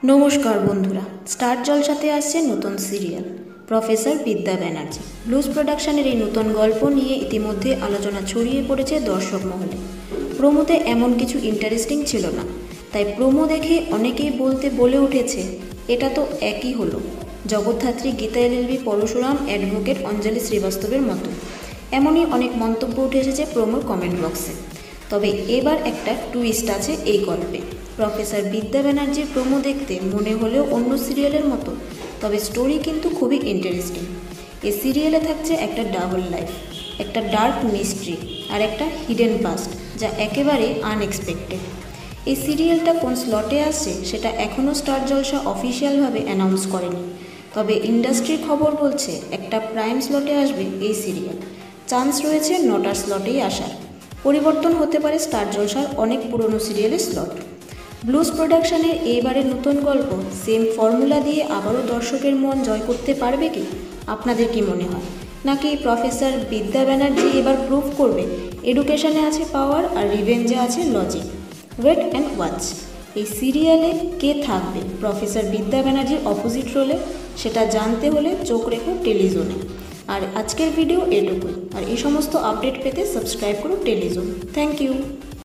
নমস্কার বন্ধুরা, স্টার জলসাতে আসছে নতুন সিরিয়াল প্রফেসর বিদ্যা ব্যানার্জি। ব্লুজ প্রোডাকশনের এই নতুন গল্প নিয়ে ইতিমধ্যে আলোচনা ছড়িয়ে পড়েছে দর্শক মহলে। প্রোমোতে এমন কিছু ইন্টারেস্টিং ছিল না, তাই প্রোমো দেখে অনেকেই বলে উঠেছে এটা তো একই হলো জগদ্ধাত্রী গীতা এলএলবি পরশুরাম অ্যাডভোকেট অঞ্জলি শ্রীবাস্তবের মতো। এমনই অনেক মন্তব্য উঠে এসেছে প্রোমোর কমেন্ট বক্সে। তবে এবার একটা টুইস্ট আছে এই গল্পে। প্রফেসর বিদ্যা ব্যানার্জির প্রোমো দেখতে মনে হলেও অন্য সিরিয়ালের মতো, তবে স্টোরি কিন্তু খুবই ইন্টারেস্টিং। এই সিরিয়ালে থাকছে একটা ডাবল লাইফ, একটা ডার্ক মিস্ট্রি আর একটা হিডেন পাস্ট, যা একেবারে আনএক্সপেক্টেড। এই সিরিয়ালটা কোন স্লটে আসছে সেটা এখনও স্টার জলসা অফিসিয়ালভাবে অ্যানাউন্স করেনি, তবে ইন্ডাস্ট্রির খবর বলছে একটা প্রাইম স্লটে আসবে এই সিরিয়াল। চান্স রয়েছে 9টার স্লটেই আসার। পরিবর্তন হতে পারে স্টার জলসার অনেক পুরনো সিরিয়ালের স্লট। ব্লুজ প্রোডাকশনের এইবারের নতুন গল্প সেম ফর্মুলা দিয়ে আবারও দর্শকের মন জয় করতে পারবে কি? আপনাদের কি মনে হয়? নাকি প্রফেসর বিদ্যা ব্যানার্জি এবার প্রুভ করবে এডুকেশনে আছে পাওয়ার আর রিভেঞ্জে আছে লজিক? Wait and watch. এই সিরিয়ালে কে থাকবে প্রফেসর বিদ্যা ব্যানার্জির অপোজিট রোলে, সেটা জানতে হলে চোখ রেখো টেলিজোনে। আর আজকের ভিডিও এটুকুই। আর এই সমস্ত আপডেট পেতে সাবস্ক্রাইব করো টেলিজোন। Thank you.